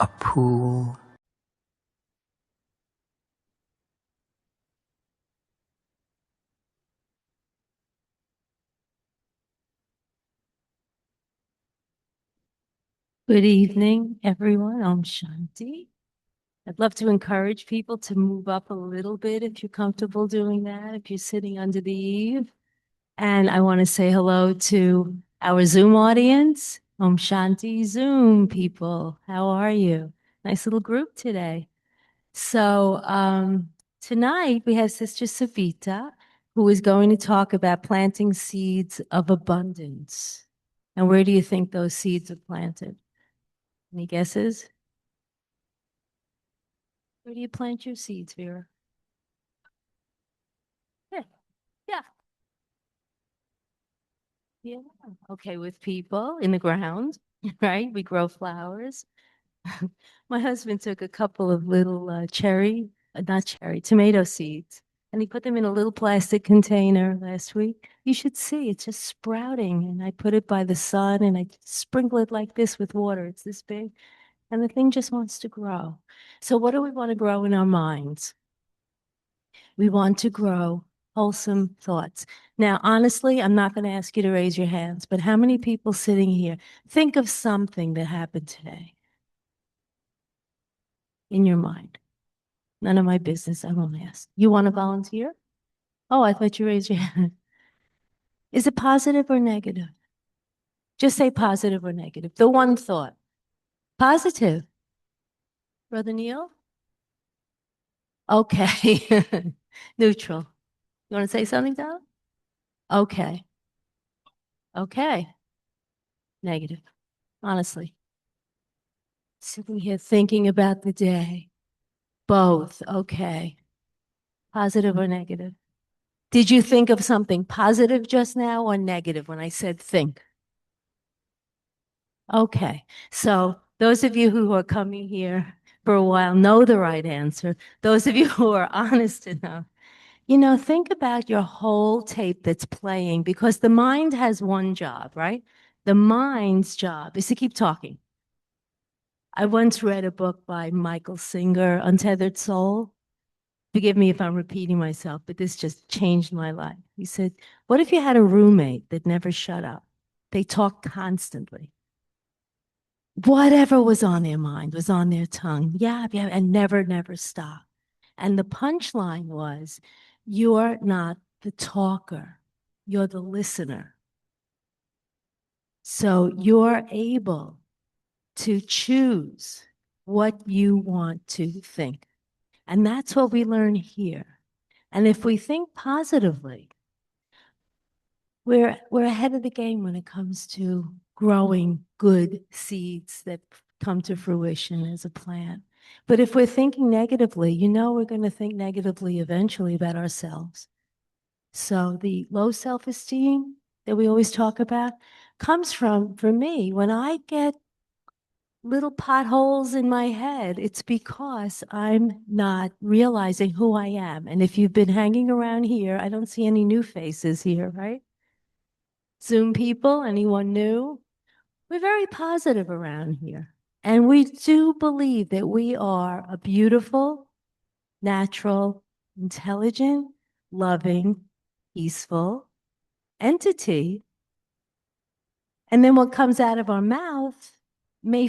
a pool. Good evening, everyone. I'm Shanti. I'd love to encourage people to move up a little bit if you're comfortable doing that, if you're sitting under the eave. And I want to say hello to our Zoom audience. Om Shanti Zoom people. How are you? Nice little group today. So tonight we have Sister Savita, who is going to talk about planting seeds of abundance. And where do you think those seeds are planted? Any guesses? Where do you plant your seeds, Vera? Yeah, yeah, yeah. Okay, with people in the ground, right? We grow flowers. My husband took a couple of little not cherry, tomato seeds, and he put them in a little plastic container last week. You should see, it's just sprouting. And I put it by the sun and I sprinkle it like this with water. It's this big, and the thing just wants to grow. So, what do we want to grow in our minds? We want to grow wholesome thoughts. Now, honestly, I'm not going to ask you to raise your hands, but how many people sitting here think of something that happened today in your mind? None of my business. I won't ask. You want to volunteer? Oh, I thought you raised your hand. Is it positive or negative? Just say positive or negative. The one thought. Positive. Brother Neil? Okay. Neutral. You want to say something, Don? Okay. Okay. Negative. Honestly. Sitting here thinking about the day. Both. Okay. Positive or negative? Did you think of something positive just now or negative when I said think? Okay. So those of you who are coming here for a while know the right answer. Those of you who are honest enough, think about your whole tape that's playing because the mind has one job, right? The mind's job is to keep talking. I once read a book by Michael Singer, Untethered Soul. Forgive me if I'm repeating myself, but this just changed my life. He said, what if you had a roommate that never shut up? They talked constantly. Whatever was on their mind was on their tongue. Yeah, yeah, and never stop. And the punchline was, you're not the talker, you're the listener. So you're able to choose what you want to think. And that's what we learn here. And if we think positively, we're ahead of the game when it comes to growing good seeds that come to fruition as a plant. But if we're thinking negatively, we're going to think negatively eventually about ourselves. So the low self-esteem that we always talk about comes from, for me, when I get little potholes in my head, it's because I'm not realizing who I am. And if you've been hanging around here, I don't see any new faces here, right? Zoom people, anyone new? We're very positive around here. And we do believe that we are a beautiful, natural, intelligent, loving, peaceful entity. And then what comes out of our mouth we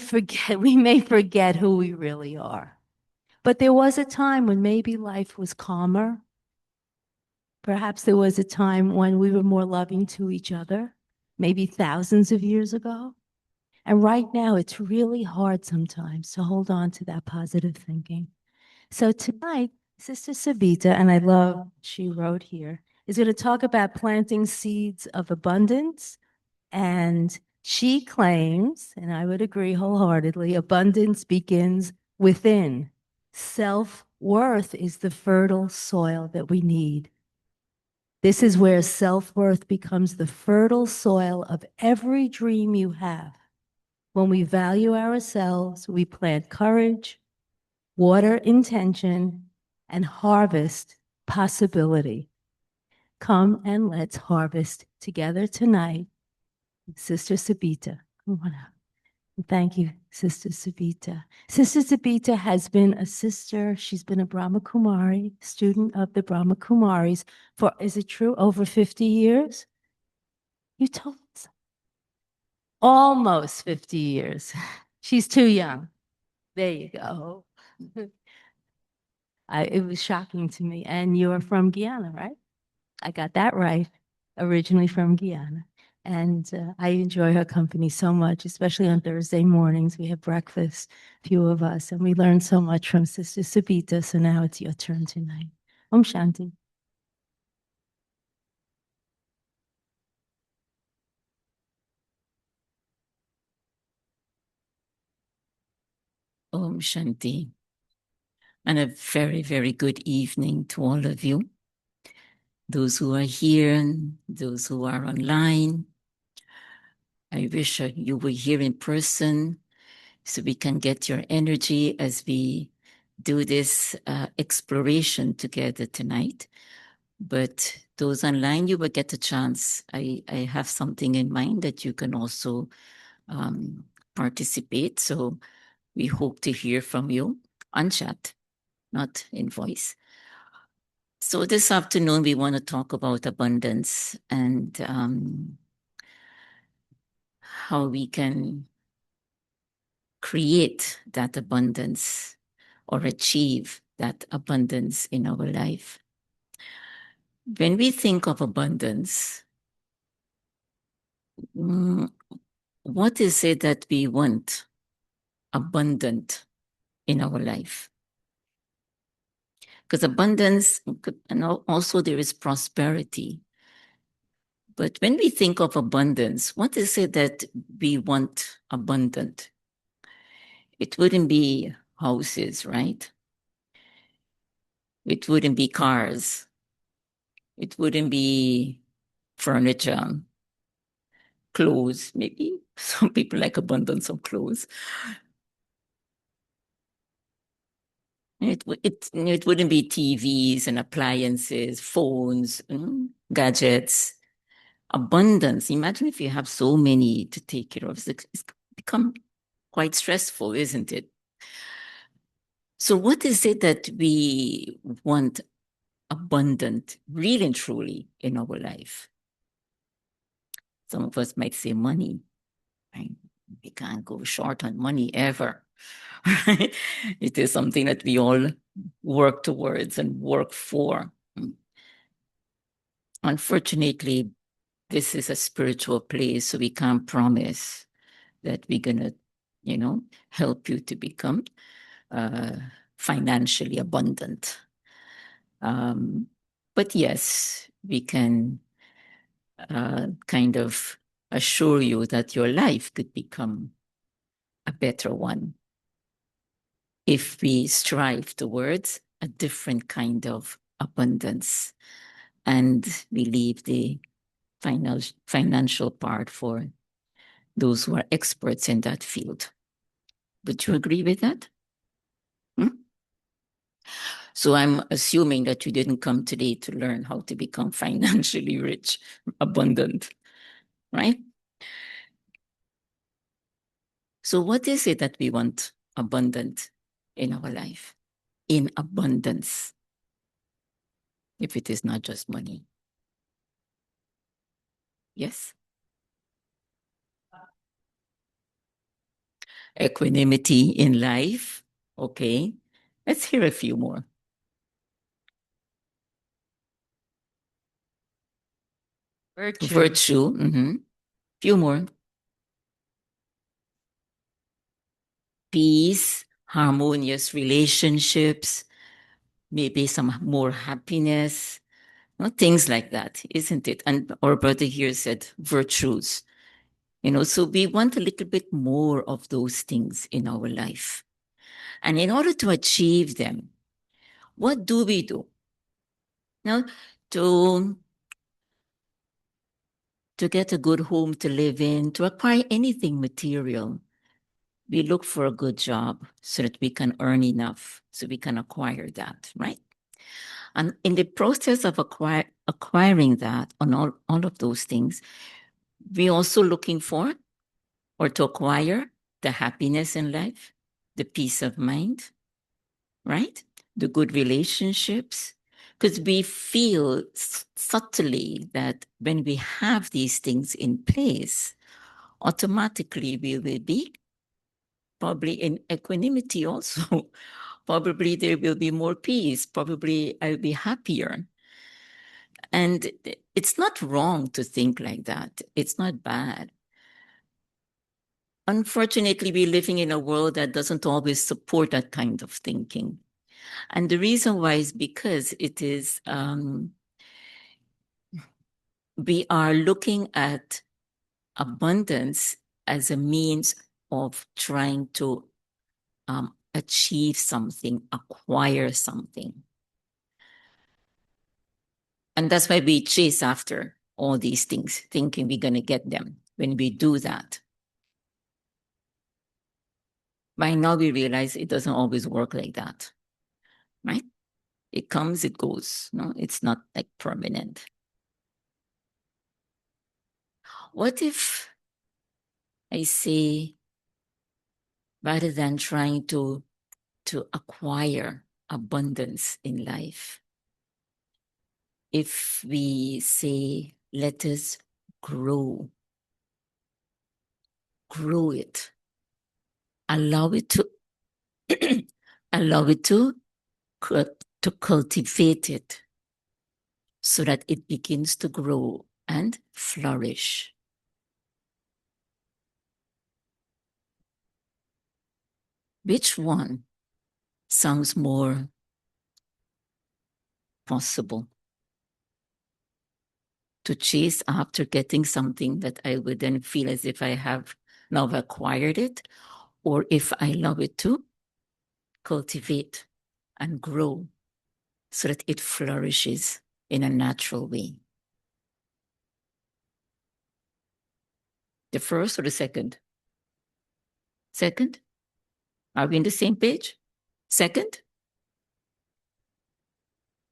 may forget who we really are. But there was a time when maybe life was calmer. Perhaps there was a time when we were more loving to each other, maybe thousands of years ago. And right now, it's really hard sometimes to hold on to that positive thinking. So tonight, Sister Sabita, and I love she wrote here, is going to talk about planting seeds of abundance. And she claims, and I would agree wholeheartedly, abundance begins within. Self-worth is the fertile soil that we need. This is where self-worth becomes the fertile soil of every dream you have. When we value ourselves, we plant courage, water intention, and harvest possibility. Come and let's harvest together tonight. Sister Sabita, come on out. Thank you, Sister Sabita. Sister Sabita has been a sister. She's been a Brahma Kumari, student of the Brahma Kumaris for, is it true, over 50 years? You told us. Almost 50 years. She's too young. There you go. It was shocking to me. And you're from Guyana, right? I got that right. Originally from Guyana. And I enjoy her company so much, especially on Thursday mornings. We have breakfast, few of us, and we learn so much from Sister Sabita. So now it's your turn tonight. Om Shanti. Om Shanti. And a very, very good evening to all of you. Those who are here and those who are online. I wish you were here in person so we can get your energy as we do this exploration together tonight. But those online, you will get a chance. I have something in mind that you can also participate. So we hope to hear from you on chat, not in voice. So this afternoon, we want to talk about abundance and how we can create that abundance or achieve that abundance in our life. When we think of abundance, what is it that we want abundant in our life? Because abundance, and also there is prosperity. But when we think of abundance, what is it that we want abundant? It wouldn't be houses, right? It wouldn't be cars. It wouldn't be furniture, clothes. Maybe some people like abundance of clothes. It wouldn't be TVs and appliances, phones, gadgets. Abundance. Imagine if you have so many to take care of. It's become quite stressful, isn't it? So what is it that we want abundant, really and truly in our life? Some of us might say money. Right? We can't go short on money ever. Right? It is something that we all work towards and work for. Unfortunately, this is a spiritual place, so we can't promise that we're going to, help you to become financially abundant. But yes, we can kind of assure you that your life could become a better one if we strive towards a different kind of abundance and we leave the financial part for those who are experts in that field. Would you agree with that? So I'm assuming that you didn't come today to learn how to become financially rich, abundant, right? So what is it that we want abundant in our life? In abundance, if it is not just money. Yes? Equanimity in life. Okay. Let's hear a few more. Virtue. Mm-hmm. Few more. Peace, harmonious relationships, maybe some more happiness, things like that, isn't it? And our brother here said virtues. So we want a little bit more of those things in our life. And in order to achieve them, what do we do? Now, to get a good home to live in, to acquire anything material, we look for a good job so that we can earn enough so we can acquire that, right? And in the process of acquiring that on all of those things, we're also looking for or to acquire the happiness in life, the peace of mind, right? The good relationships. Because we feel subtly that when we have these things in place, automatically we will be probably in equanimity also. Probably there will be more peace. Probably I'll be happier. And it's not wrong to think like that. It's not bad. Unfortunately, we're living in a world that doesn't always support that kind of thinking. And the reason why is because it is, we are looking at abundance as a means of trying to achieve something, acquire something. And that's why we chase after all these things, thinking we're going to get them. When we do that, by now we realize it doesn't always work like that, right? It comes, it goes. No, it's not like permanent. What if I say, rather than trying to acquire abundance in life, if we say, let us grow it, allow it to allow it to cultivate it so that it begins to grow and flourish. Which one sounds more possible? To chase after getting something that I would then feel as if I have now acquired it, or if I allow it to cultivate and grow so that it flourishes in a natural way. The first or the second? Second? Are we on the same page? Second?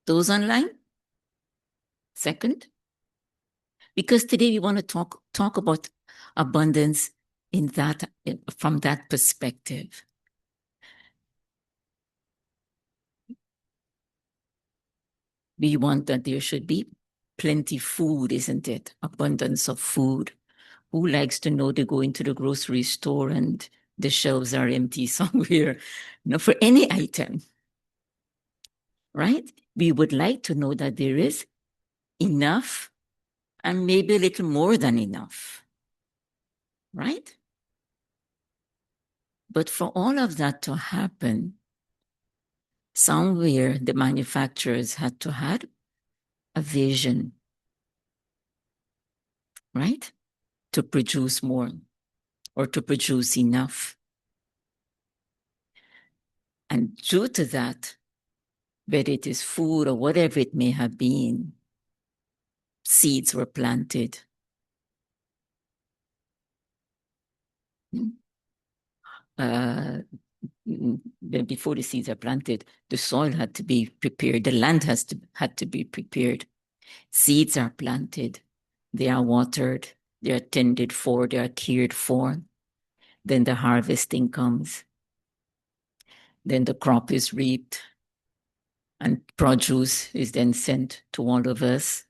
Those online? Second? Because today we want to talk about abundance from that perspective. We want that there should be plenty food, isn't it? Abundance of food. Who likes to know they go into the grocery store and the shelves are empty somewhere? For any item, right? We would like to know that there is enough and maybe a little more than enough, right? But for all of that to happen, somewhere the manufacturers had to have a vision, right? To produce more or to produce enough. And due to that, whether it is food or whatever it may have been, seeds were planted. Before the seeds are planted, the soil had to be prepared. The land had to be prepared. Seeds are planted. They are watered. They are tended for. They are cared for. Then the harvesting comes. Then the crop is reaped. And produce is then sent to all of us.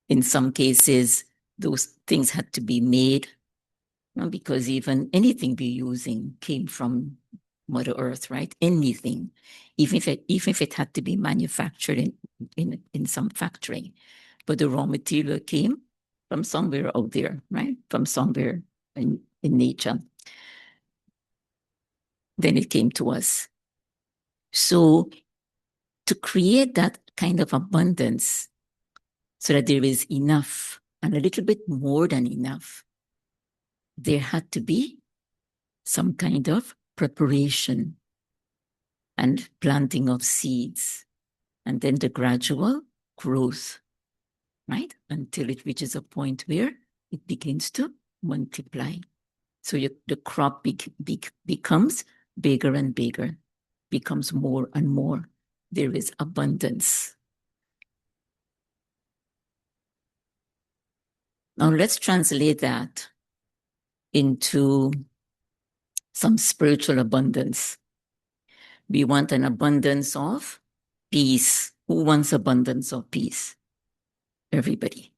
In some cases, those things had to be made, because even anything we're using came from Mother Earth, right? Anything, even if it had to be manufactured in some factory, but the raw material came from somewhere out there, right? From somewhere in nature. Then it came to us. So to create that kind of abundance so that there is enough and a little bit more than enough, there had to be some kind of preparation and planting of seeds, and then the gradual growth, right? Until it reaches a point where it begins to multiply. So the crop becomes bigger and bigger, becomes more and more. There is abundance. Now let's translate that into some spiritual abundance. We want an abundance of peace. Who wants abundance of peace? Everybody,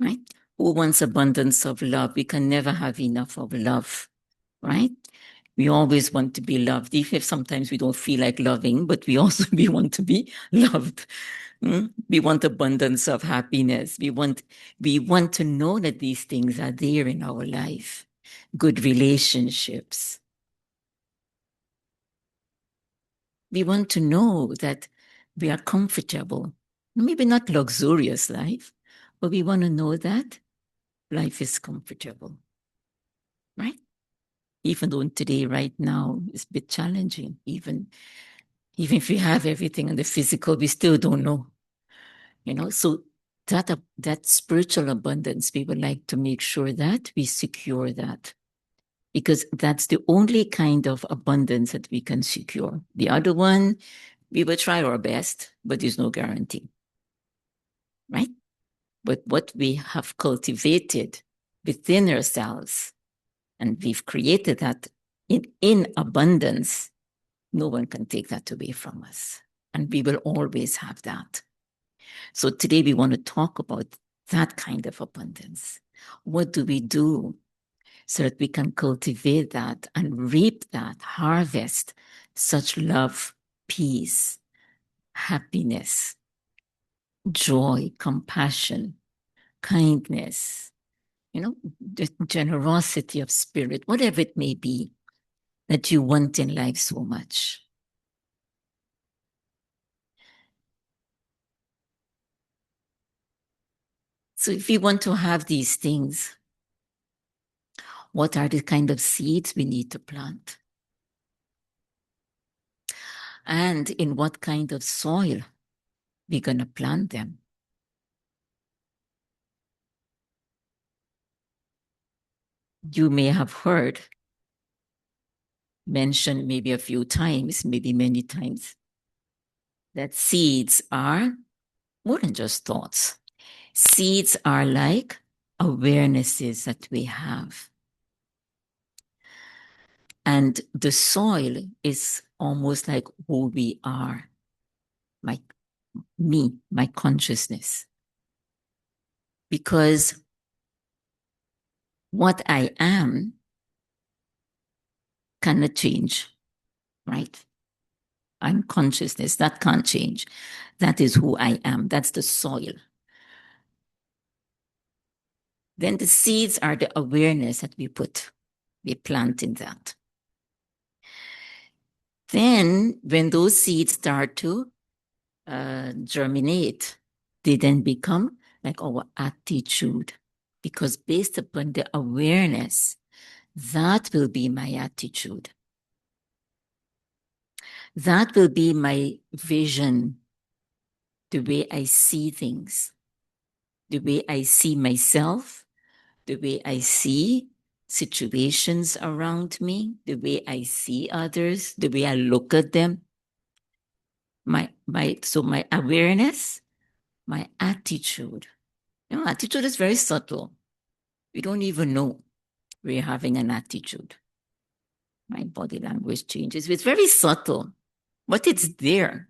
right? Who wants abundance of love? We can never have enough of love, right? We always want to be loved, even if sometimes we don't feel like loving, but we want to be loved. We want abundance of happiness. We want to know that these things are there in our life. Good relationships. We want to know that we are comfortable. Maybe not luxurious life, but we want to know that life is comfortable, right? Even though today, right now, it's a bit challenging. Even if we have everything in the physical, we still don't know. So that spiritual abundance, we would like to make sure that we secure that, because that's the only kind of abundance that we can secure. The other one, we will try our best, but there's no guarantee, right? But what we have cultivated within ourselves, and we've created that in abundance, no one can take that away from us. And we will always have that. So today we want to talk about that kind of abundance. What do we do so that we can cultivate that and reap that, harvest such love, peace, happiness, joy, compassion, kindness, the generosity of spirit, whatever it may be that you want in life so much. So if we want to have these things, what are the kind of seeds we need to plant? And in what kind of soil we're going to plant them? You may have heard mentioned maybe a few times, maybe many times, that seeds are more than just thoughts. Seeds are like awarenesses that we have. And the soil is almost like who we are, my consciousness. Because what I am cannot change, right? I'm consciousness, that can't change. That is who I am. That's the soil. Then the seeds are the awareness that we plant in that. Then when those seeds start to germinate, they then become like our attitude. Because based upon the awareness, that will be my attitude. That will be my vision, the way I see things, the way I see myself, the way I see situations around me, the way I see others, the way I look at them. So my awareness, my attitude. Attitude is very subtle. We don't even know we're having an attitude. My body language changes. It's very subtle, but it's there.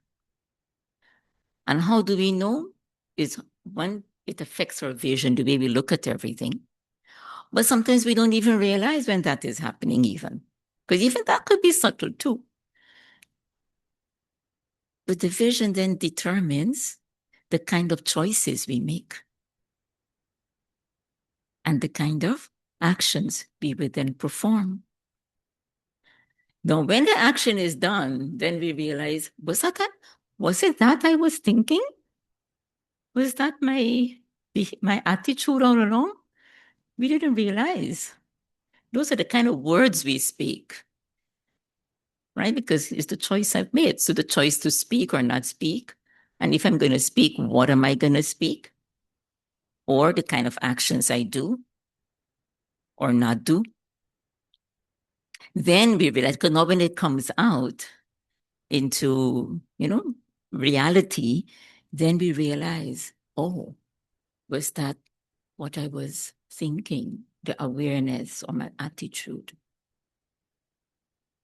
And how do we know? Is one, it affects our vision, the way we look at everything. But sometimes we don't even realize when that is happening even. Because even that could be subtle too. But the vision then determines the kind of choices we make and the kind of actions we will then perform. Now, when the action is done, then we realize, was it that I was thinking? Was that my attitude all along? We didn't realize. Those are the kind of words we speak, right? Because it's the choice I've made. So the choice to speak or not speak. And if I'm going to speak, what am I going to speak? Or the kind of actions I do or not do. Then we realize, because now when it comes out into, reality, then we realize, oh, was that what I was thinking, the awareness or my attitude?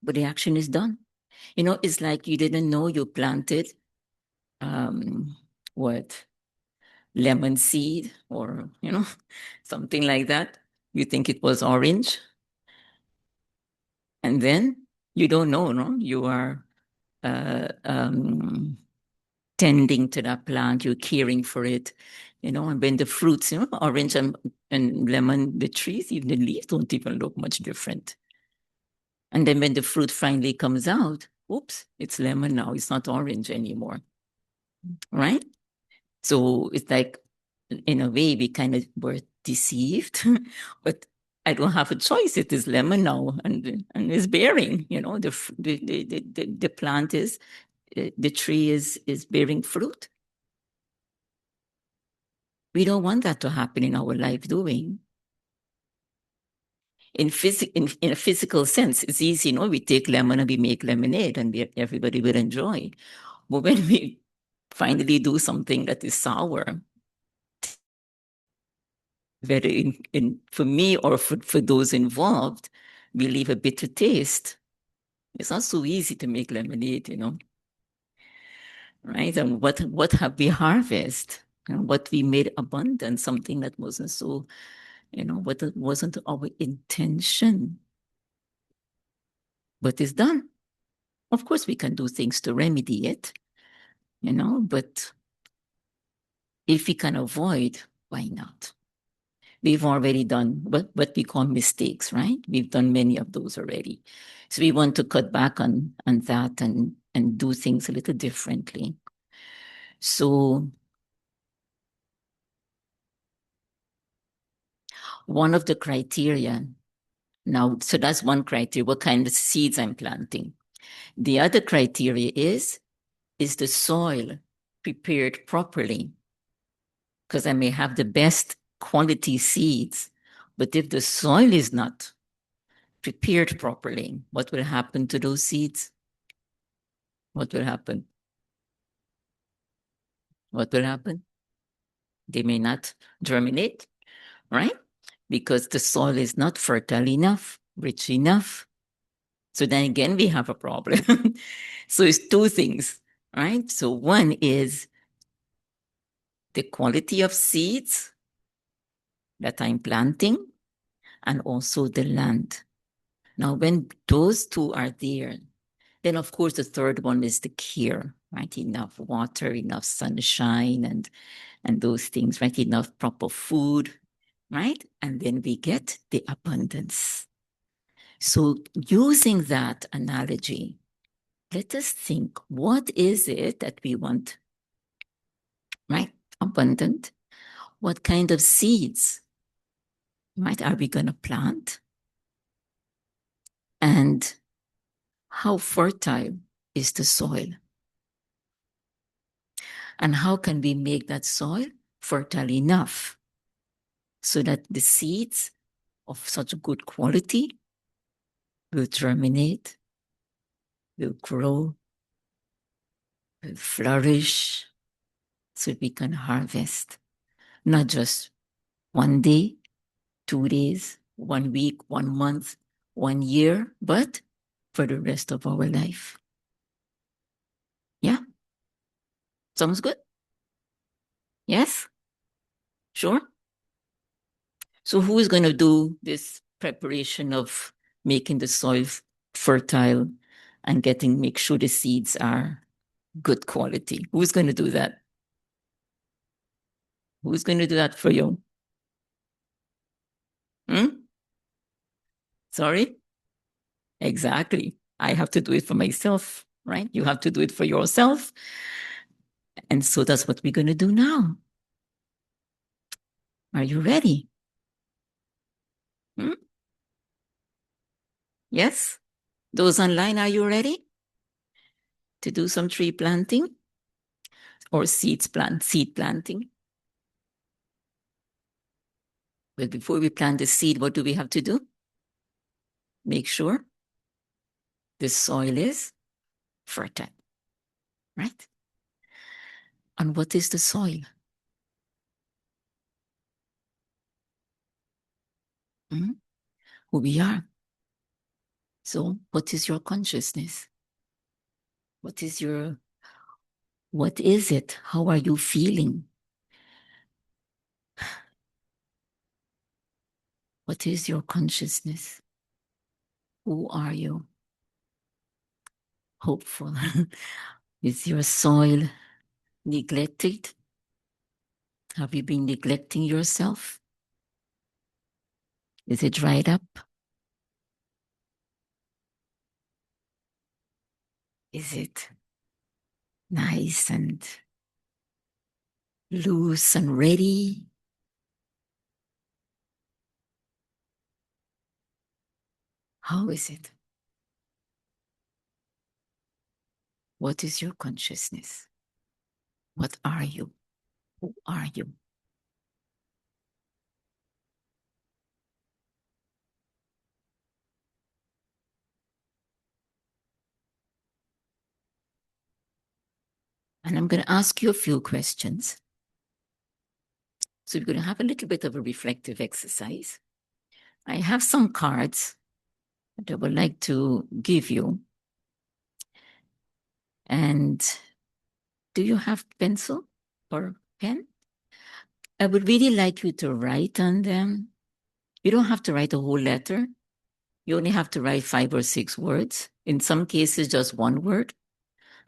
but the action is done. You know, it's like you didn't know you planted what, lemon seed or, you know, something like that. You think it was orange. And then you don't know, no? You are tending to that plant, you're caring for it, you know, and when the fruits, you know, orange and lemon, the trees, even the leaves don't even look much different. And then when the fruit finally comes out, oops, it's lemon now, it's not orange anymore, right? So it's like, in a way, we kind of were deceived, but I don't have a choice. It is lemon now, and it's bearing. You know, the plant is, the tree is bearing fruit. We don't want that to happen in our life, do we? In a physical sense, it's easy. You know, we take lemon and we make lemonade, and everybody will enjoy. But when we finally do something that is sour, very for me or for those involved, we leave a bitter taste. It's not so easy to make lemonade, you know, right? And what have we harvested? You know, what we made abundant, something that wasn't so, you know, what wasn't our intention, but it's done. Of course, we can do things to remedy it, you know, but if we can avoid, why not? We've already done what we call mistakes, right? We've done many of those already. So we want to cut back on that and do things a little differently. So one of the criteria now, so that's one criteria, what kind of seeds I'm planting. The other criteria is the soil prepared properly? Because I may have the best quality seeds, but if the soil is not prepared properly, what will happen to those seeds? What will happen? What will happen? They may not germinate, right? Because the soil is not fertile enough, rich enough. So then again, we have a problem. So it's two things, right? So one is the quality of seeds that I'm planting and also the land. Now, when those two are there, then of course the third one is the care, right? Enough water, enough sunshine, and those things, right? Enough proper food, right? And then we get the abundance. So using that analogy, let us think, what is it that we want, right? Abundant. What kind of seeds, right, are we going to plant? And how fertile is the soil? And how can we make that soil fertile enough so that the seeds of such good quality will germinate, will grow, will flourish, so we can harvest not just one day, 2 days, 1 week, 1 month, 1 year, but for the rest of our life. Yeah? Sounds good? Yes? Sure? So who is going to do this preparation of making the soil fertile and make sure the seeds are good quality? Who's going to do that? Who's going to do that for you? Sorry? Exactly. I have to do it for myself, right? You have to do it for yourself. And so that's what we're going to do now. Are you ready? Yes? Those online, are you ready to do some tree planting or seed planting? But before we plant the seed, what do we have to do? Make sure the soil is fertile, right? And what is the soil? Who we are. So what is your consciousness? What is it? How are you feeling? What is your consciousness? Who are you? Hopeful. Is your soil neglected? Have you been neglecting yourself? Is it dried up? Is it nice and loose and ready? How is it? What is your consciousness? What are you? Who are you? And I'm going to ask you a few questions. So we're going to have a little bit of a reflective exercise. I have some cards that I would like to give you. And do you have pencil or pen? I would really like you to write on them. You don't have to write a whole letter. You only have to write 5 or 6 words. In some cases, just 1 word.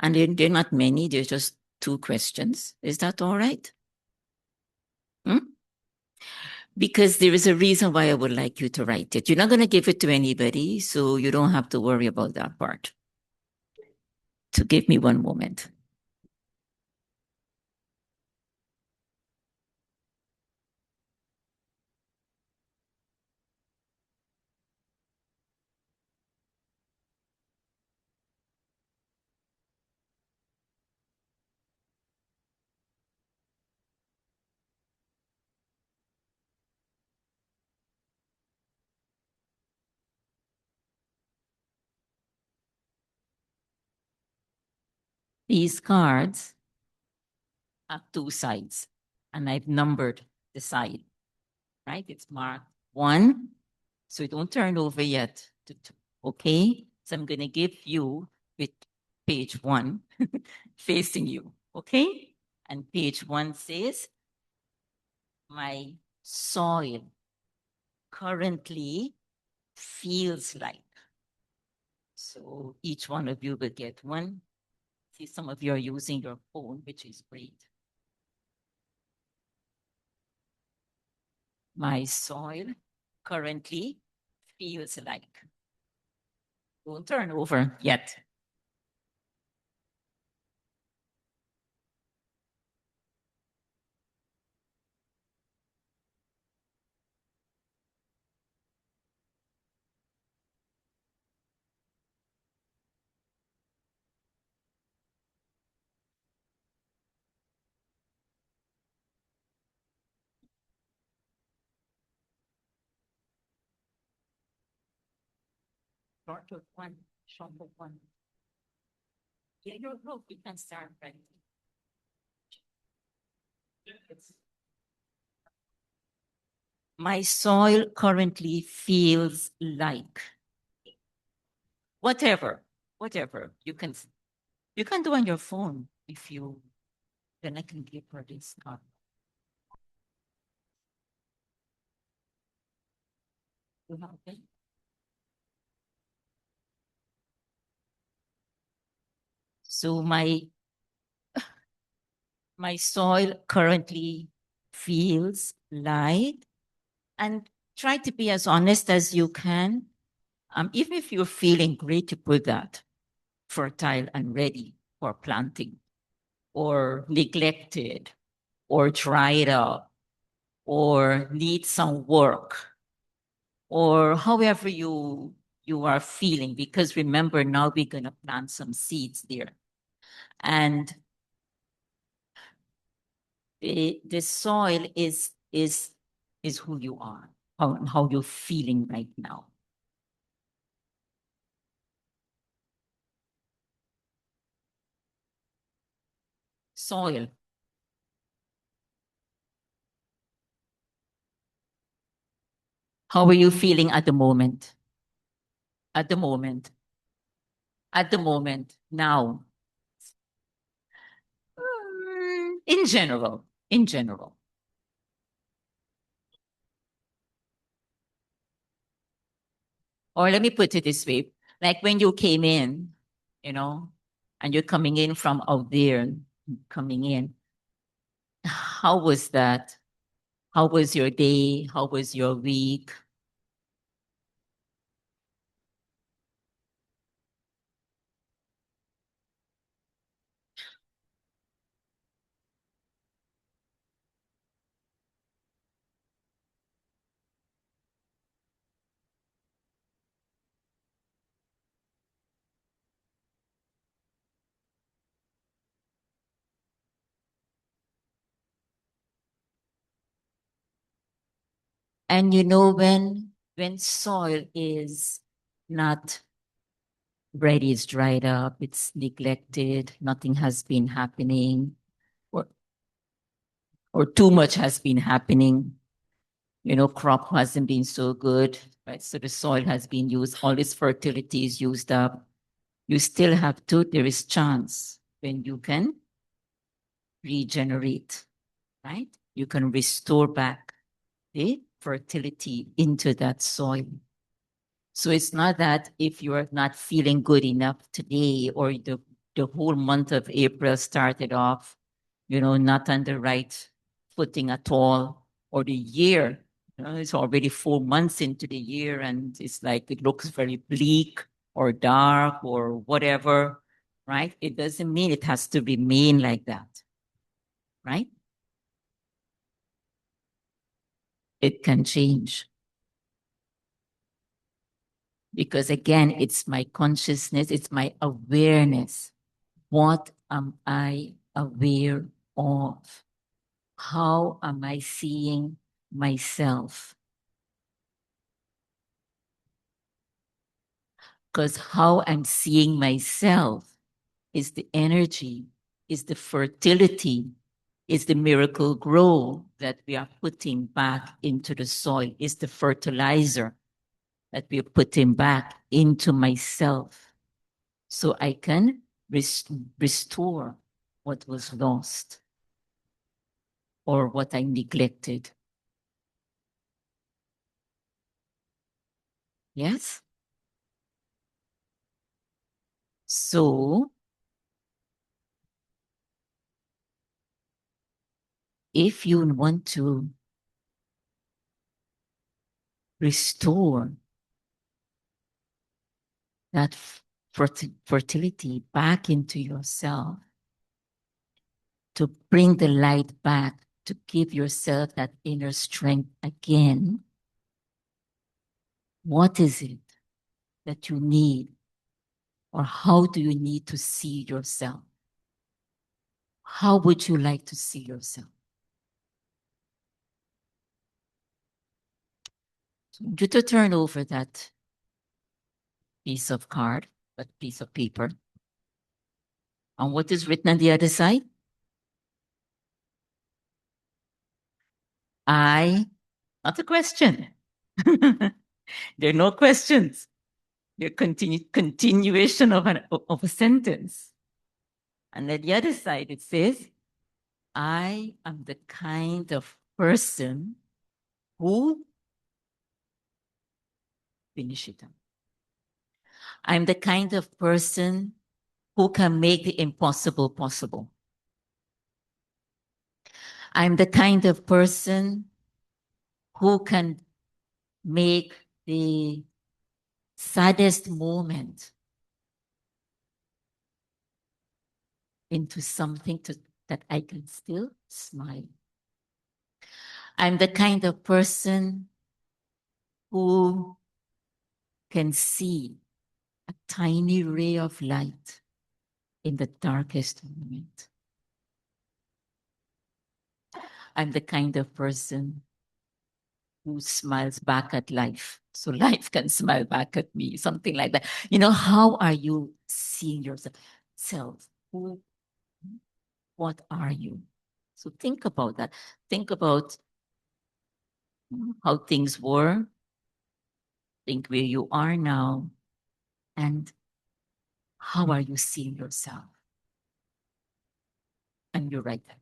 And they're not many, they're just 2 questions. Is that all right? Because there is a reason why I would like you to write it. You're not going to give it to anybody, so you don't have to worry about that part. So give me one moment. These cards have 2 sides, and I've numbered the side, right? It's marked 1, so don't turn over yet. Okay? So I'm going to give you with page 1 facing you, okay? And page 1 says, my soil currently feels like. So each one of you will get one. See, some of you are using your phone, which is great. My soil currently feels like. Don't turn over yet. Short of 1, short of 1. Yeah, your group, you can start right. My soil currently feels like. Whatever you can do on your phone if you, then I can give her this card. You have it? So my soil currently feels like, and try to be as honest as you can. Even if you're feeling great, to put that fertile and ready for planting, or neglected, or dried up, or need some work, or however you are feeling. Because remember, now we're going to plant some seeds there, and the soil is who you are, how you're feeling right now. Soil. How are you feeling at the moment? at the moment? At the moment, now. In general, in general. Or let me put it this way, like when you came in, you know, and you're coming in from out there, coming in, how was that? How was your day? How was your week? And you know, when soil is not ready, it's dried up, it's neglected, nothing has been happening, or or too much has been happening. You know, crop hasn't been so good, right? So the soil has been used, all its fertility is used up. You still have to, there is chance when you can regenerate, right? You can restore back the fertility into that soil. So it's not that if you're not feeling good enough today or the whole month of April started off, you know, not on the right footing at all, or the year, you know, it's already 4 months into the year and it's like it looks very bleak or dark or whatever, right? It doesn't mean it has to remain like that, right? It can change. Because again, it's my consciousness, it's my awareness. What am I aware of? How am I seeing myself? Because how I'm seeing myself is the energy, is the fertility, is the miracle grow that we are putting back into the soil, is the fertilizer that we are putting back into myself so I can restore what was lost or what I neglected. Yes? So if you want to restore that fertility back into yourself, to bring the light back, to give yourself that inner strength again, what is it that you need? Or how do you need to see yourself? How would you like to see yourself? So you to turn over that piece of card, that piece of paper. And what is written on the other side? Not a question. There are no questions. They're continuation of a sentence. And at the other side, it says, I am the kind of person who finish it. I'm the kind of person who can make the impossible possible. I'm the kind of person who can make the saddest moment into something that I can still smile. I'm the kind of person who can see a tiny ray of light in the darkest moment. I'm the kind of person who smiles back at life. So life can smile back at me, something like that. You know, how are you seeing yourself? Self, who, what are you? So think about that. Think about how things were. Think where you are now And how are you seeing yourself? And you write that.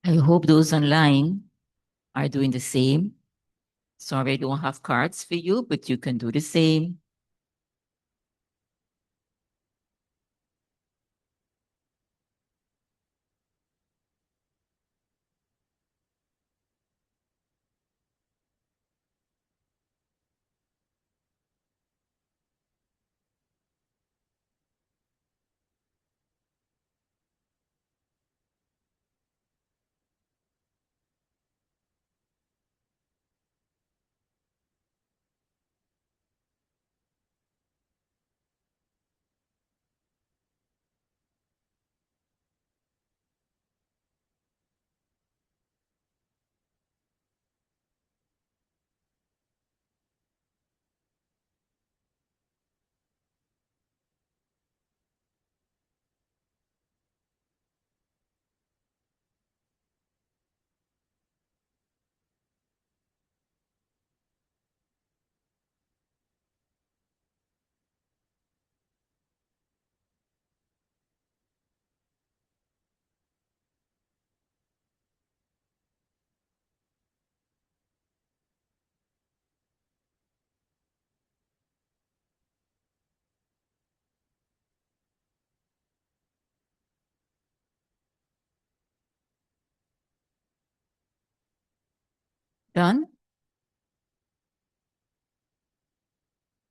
I hope those online are doing the same. Sorry, I don't have cards for you, but you can do the same. Done?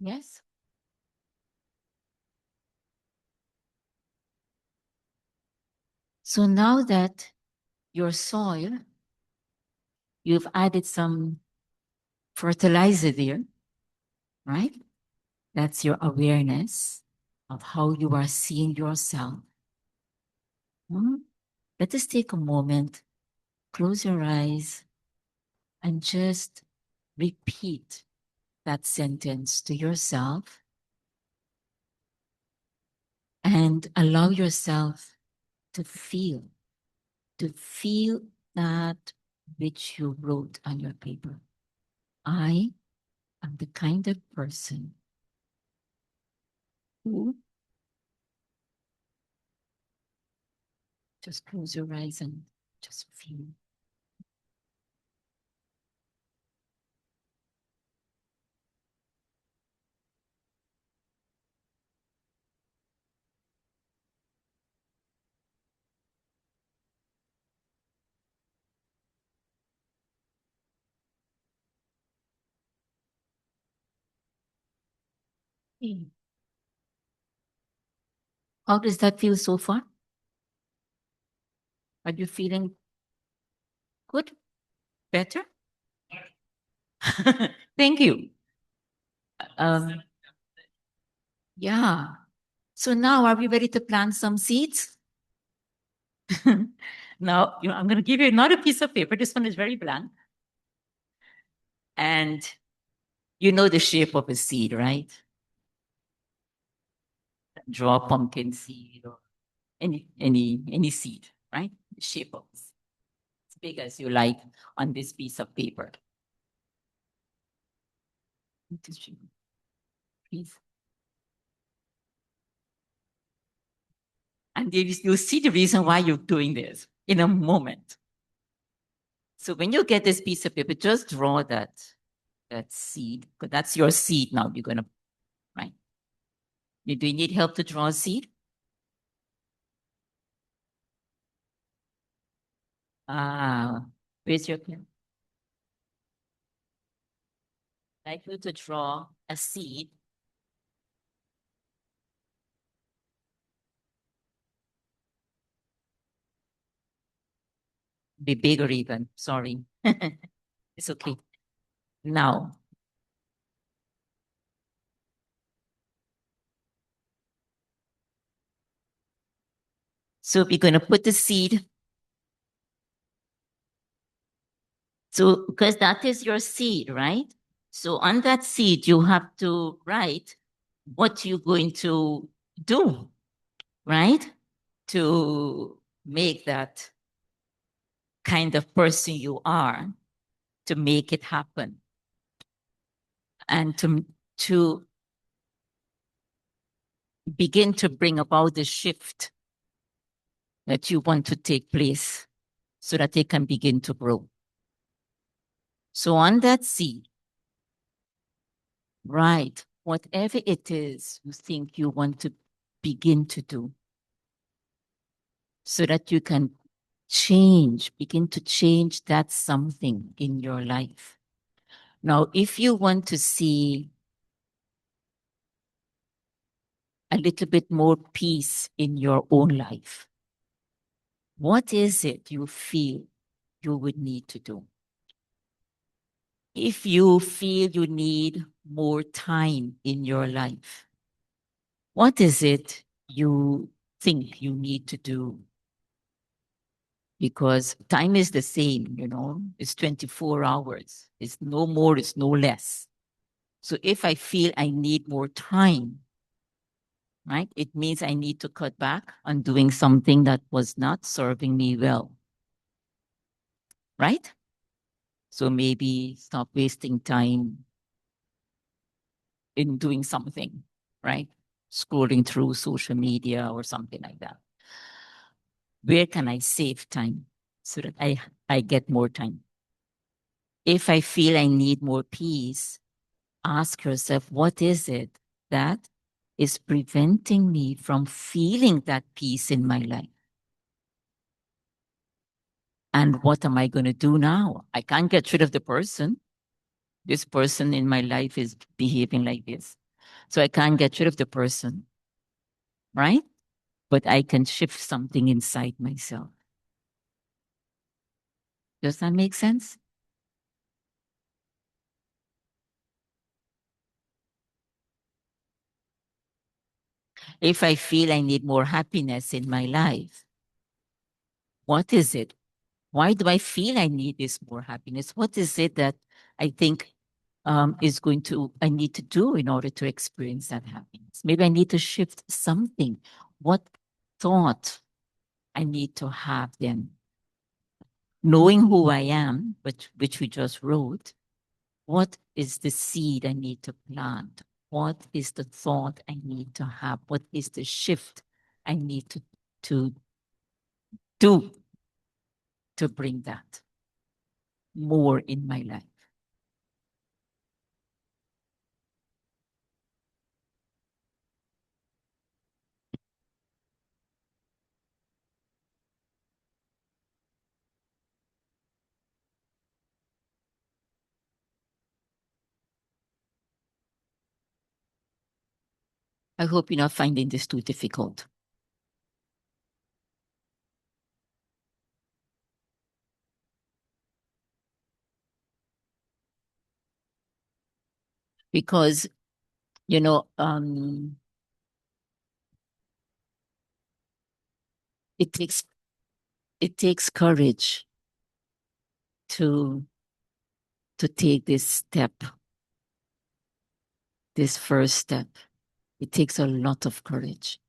Yes. So now that your soil, you've added some fertilizer there, right? That's your awareness of how you are seeing yourself. Let us take a moment, close your eyes, and just repeat that sentence to yourself and allow yourself to feel that which you wrote on your paper. I am the kind of person who, just close your eyes and just feel. How does that feel so far? Are you feeling good? Better? Thank you. Um, yeah. So now are we ready to plant some seeds? Now, I'm going to give you another piece of paper. This one is very blank. And you know the shape of a seed, right? Draw a pumpkin seed or any seed, right? The shape of as big as you like on this piece of paper. Please. And you'll see the reason why you're doing this in a moment. So when you get this piece of paper, just draw that seed, because that's your seed now. You're gonna, right? Do you need help to draw a seed? Where's your pen? I'd like you to draw a seed. Be bigger even, sorry. It's okay. Now, so we're going to put the seed. So, because that is your seed, right? So on that seed, you have to write what you're going to do, right? To make that kind of person you are, to make it happen. And to begin to bring about the shift that you want to take place so that it can begin to grow. So on that seed, right, whatever it is you think you want to begin to do so that you can begin to change that something in your life. Now, if you want to see a little bit more peace in your own life, what is it you feel you would need to do? If you feel you need more time in your life, what is it you think you need to do? Because time is the same, it's 24 hours. It's no more, it's no less. So if I feel I need more time, right, it means I need to cut back on doing something that was not serving me well, right? So maybe stop wasting time in doing something, right? Scrolling through social media or something like that. Where can I save time so that I get more time? If I feel I need more peace, ask yourself, what is it that is preventing me from feeling that peace in my life? And what am I going to do now? I can't get rid of the person. This person in my life is behaving like this. So I can't get rid of the person, right? But I can shift something inside myself. Does that make sense? If I feel I need more happiness in my life, what is it? Why do I feel I need this more happiness? What is it that I think I need to do in order to experience that happiness? Maybe I need to shift something. What thought I need to have then? Knowing who I am, which we just wrote, what is the seed I need to plant? What is the thought I need to have? What is the shift I need to do to bring that more in my life? I hope you're not finding this too difficult. Because, it takes courage to take this step, this first step. It takes a lot of courage.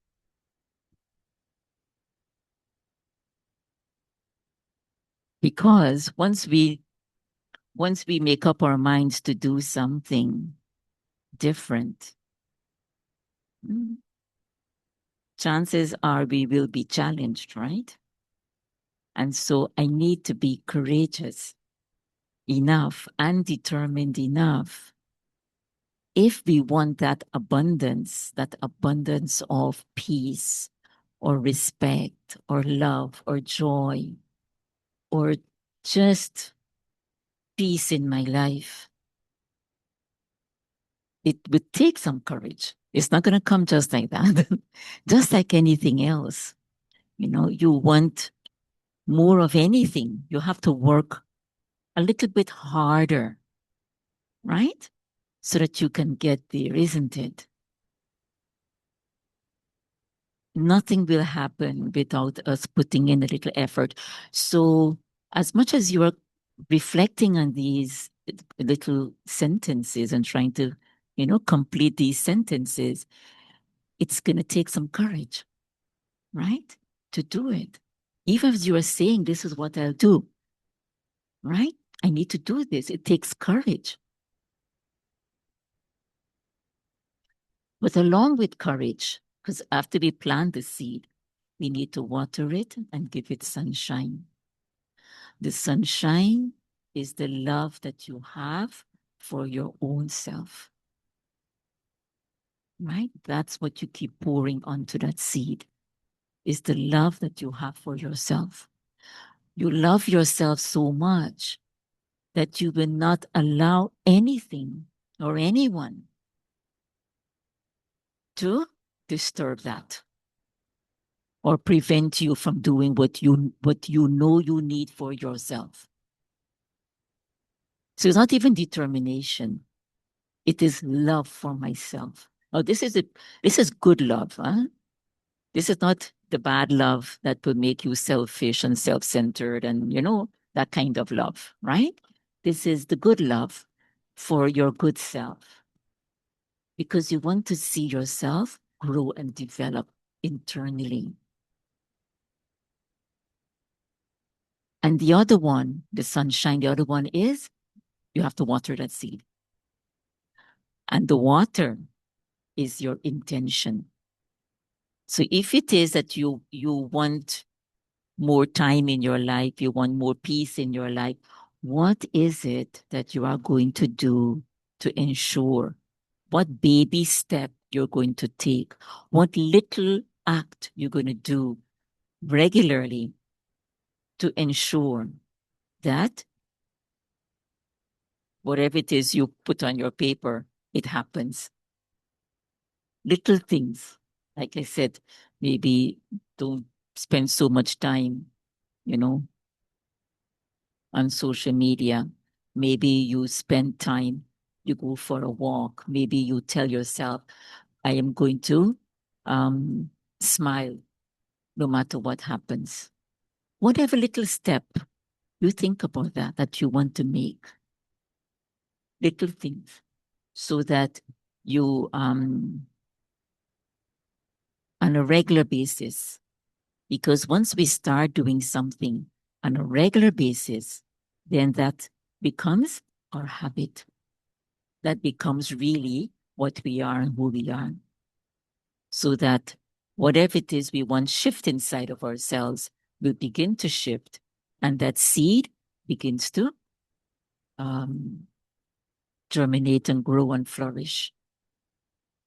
Because once we make up our minds to do something different, chances are we will be challenged, right? And so I need to be courageous enough and determined enough if we want that abundance of peace or respect or love or joy or just peace in my life, it would take some courage. It's not going to come just like that. Just like anything else. You want more of anything, you have to work a little bit harder, right? So that you can get there, isn't it? Nothing will happen without us putting in a little effort. So as much as you are reflecting on these little sentences and trying to, complete these sentences, it's going to take some courage, right? To do it. Even as you are saying, this is what I'll do, right? I need to do this. It takes courage. But along with courage, because after we plant the seed, we need to water it and give it sunshine. The sunshine is the love that you have for your own self, right? That's what you keep pouring onto that seed, is the love that you have for yourself. You love yourself so much that you will not allow anything or anyone to disturb that or prevent you from doing what you know you need for yourself. So it's not even determination. It is love for myself. Oh, this is good love, huh? This is not the bad love that will make you selfish and self-centered and that kind of love, right? This is the good love for your good self, because you want to see yourself grow and develop internally. And the other one, the sunshine, the other one is you have to water that seed. And the water is your intention. So if it is that you want more time in your life, you want more peace in your life, what is it that you are going to do to ensure? What baby step you're going to take? What little act you're going to do regularly to ensure that whatever it is you put on your paper, it happens. Little things. Like I said, maybe don't spend so much time, on social media. Maybe you spend time, you go for a walk. Maybe you tell yourself, I am going to smile no matter what happens. Whatever little step you think about that you want to make. Little things, so that you, on a regular basis, because once we start doing something on a regular basis, then that becomes our habit. That becomes really what we are and who we are. So that whatever it is we want shift inside of ourselves will begin to shift, and that seed begins to germinate and grow and flourish.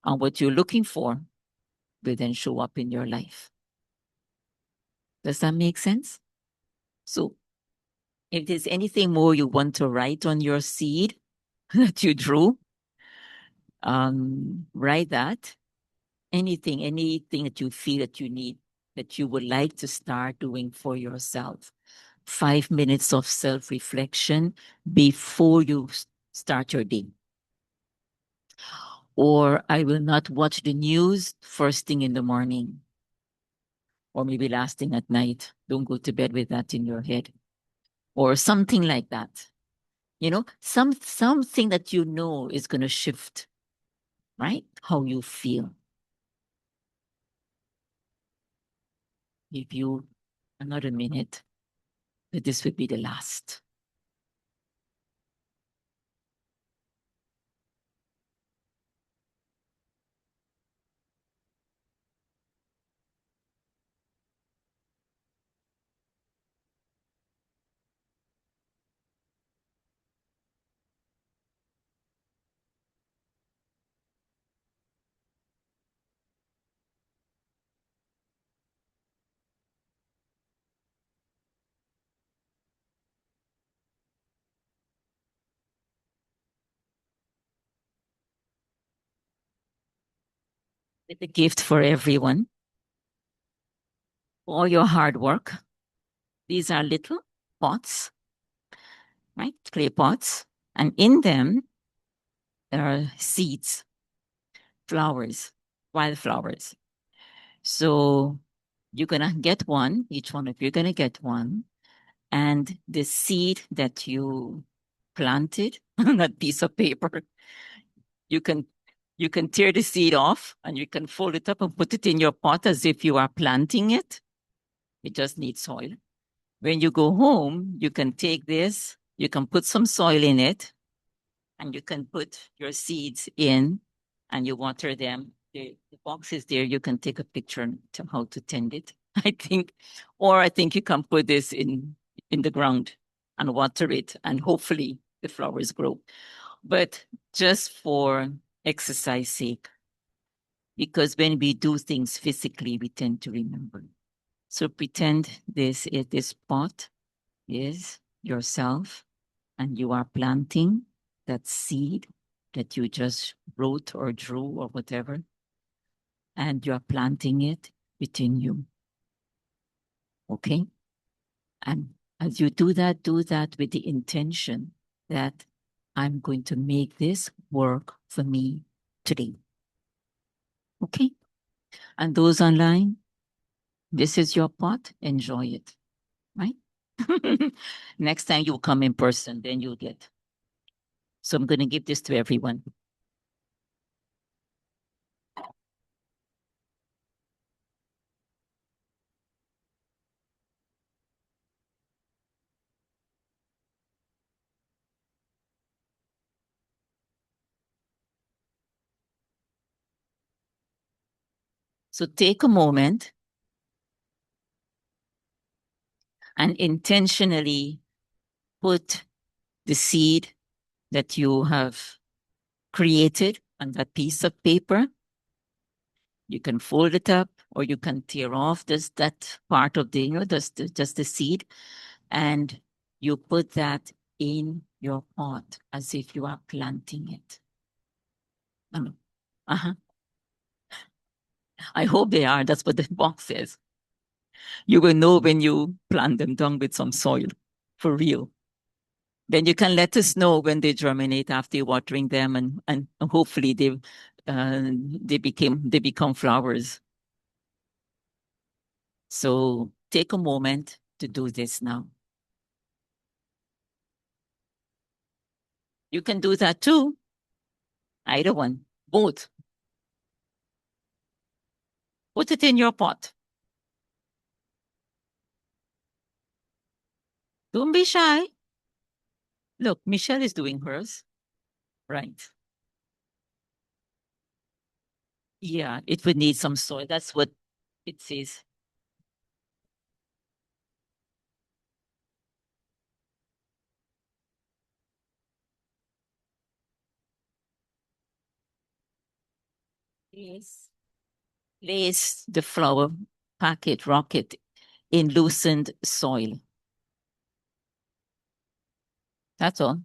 And what you're looking for will then show up in your life. Does that make sense? So if there's anything more you want to write on your seed that you drew, write that. Anything that you feel that you need, that you would like to start doing for yourself. 5 minutes of self-reflection before you start your day. Or I will not watch the news first thing in the morning. Or maybe last thing at night. Don't go to bed with that in your head. Or something like that. Something that is going to shift, right? How you feel. Give you another minute, but this would be the last. With a gift for everyone. All your hard work. These are little pots, right? Clay pots. And in them, there are seeds, flowers, wildflowers. So you're going to get one, each one of you are going to get one. And the seed that you planted on that piece of paper, you can You can tear the seed off and you can fold it up and put it in your pot as if you are planting it. It just needs soil. When you go home, you can take this, you can put some soil in it, and you can put your seeds in and you water them. The box is there. You can take a picture to how to tend it, I think. Or I think you can put this in the ground and water it, and hopefully the flowers grow. But just for exercise sake, because when we do things physically, we tend to remember. So pretend this pot is yourself, and you are planting that seed that you just wrote or drew or whatever, and you are planting it within you. Okay? And as you do that with the intention that I'm going to make this work for me today. Okay? And those online, this is your pot, enjoy it, right? Next time you come in person, then you'll get. So I'm going to give this to everyone. So take a moment and intentionally put the seed that you have created on that piece of paper. You can fold it up, or you can tear off that part of the, just the seed, and you put that in your pot as if you are planting it. Uh-huh. I hope they are. That's what the box says. You will know when you plant them down with some soil, for real. Then you can let us know when they germinate after watering them, and hopefully they become flowers. So take a moment to do this now. You can do that too. Either one, both. Put it in your pot. Don't be shy. Look, Michelle is doing hers. Right. Yeah, it would need some soil. That's what it says. Yes. Place the flower packet, rocket in loosened soil. That's all.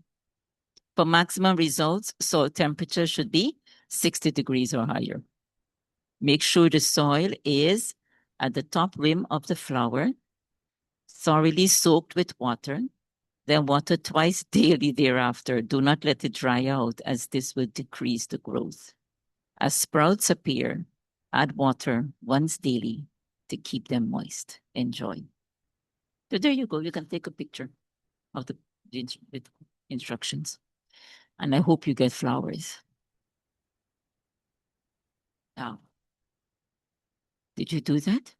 For maximum results, soil temperature should be 60 degrees or higher. Make sure the soil is at the top rim of the flower, thoroughly soaked with water, then water twice daily thereafter. Do not let it dry out, as this will decrease the growth. As sprouts appear, add water once daily to keep them moist. Enjoy. So there you go. You can take a picture of the instructions. And I hope you get flowers. Now, did you do that?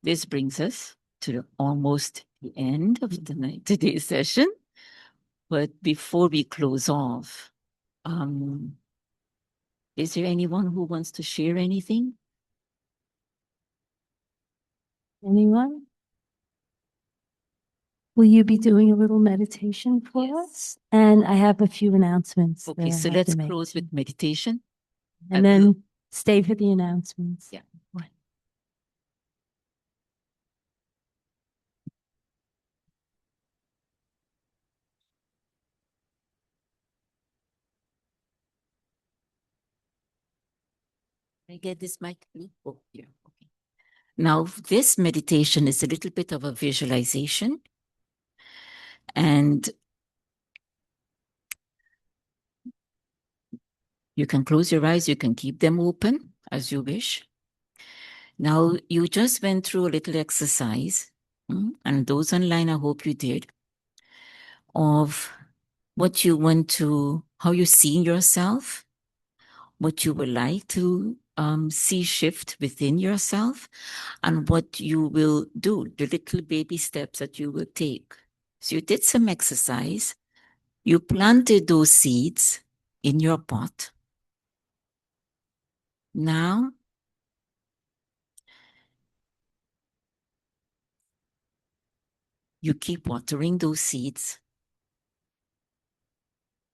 This brings us to almost the end of today's session. But before we close off, is there anyone who wants to share anything? Anyone? Will you be doing a little meditation for us? And I have a few announcements. Okay, so let's close with meditation. And then stay for the announcements. Yeah. I get this mic? Oh, yeah. Okay. Now, this meditation is a little bit of a visualization. And you can close your eyes, you can keep them open as you wish. Now, you just went through a little exercise, and those online, I hope you did, of what you want to, how you see yourself, what you would like to see shift within yourself and what you will do, the little baby steps that you will take. So you did some exercise, you planted those seeds in your pot. Now, you keep watering those seeds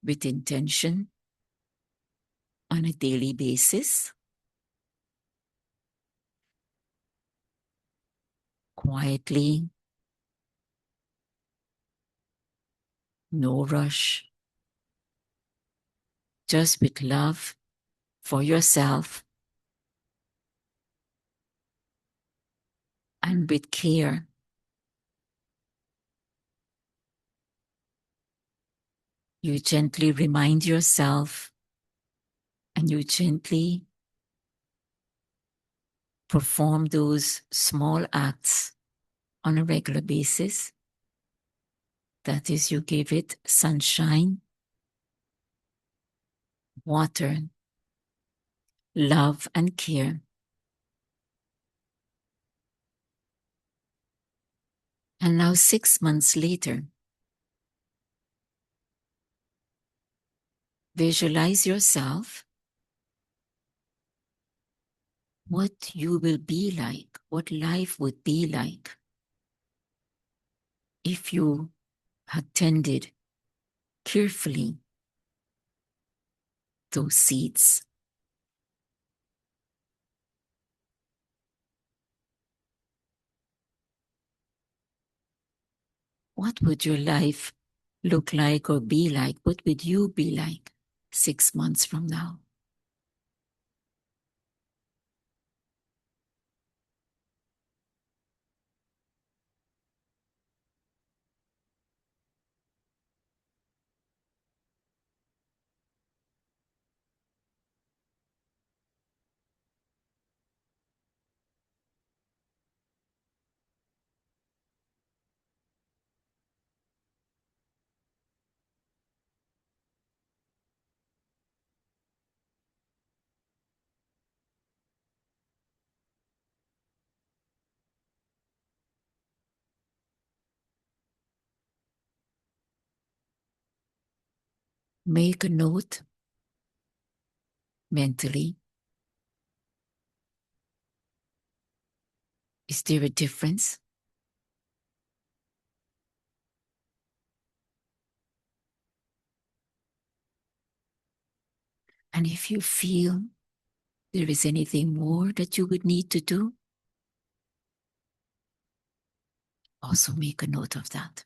with intention on a daily basis, quietly, no rush, just with love for yourself and with care. You gently remind yourself and you gently perform those small acts on a regular basis. That is, you give it sunshine, water, love, and care. And now 6 months later, visualize yourself what you will be like, what life would be like if you had tended carefully those seeds. What would your life look like or be like? What would you be like 6 months from now? Make a note mentally. Is there a difference? And if you feel there is anything more that you would need to do, also make a note of that.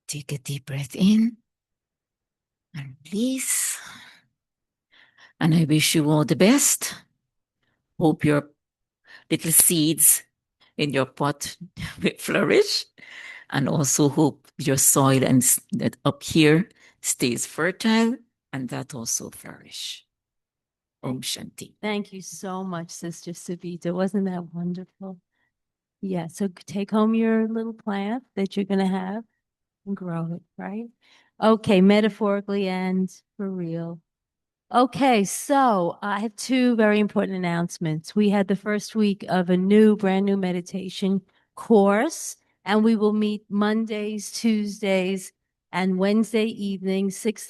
Take a deep breath in and release. And I wish you all the best. Hope your little seeds in your pot will flourish, and also hope your soil and that up here stays fertile and that also flourish. Om Shanti. Thank you so much, Sister Savita. Wasn't that wonderful? Yeah, so take home your little plant that you're going to have and grow it, right? Okay, metaphorically and for real. Okay, so I have two very important announcements. We had the first week of a brand new meditation course, and we will meet Mondays, Tuesdays, and Wednesday evenings, 6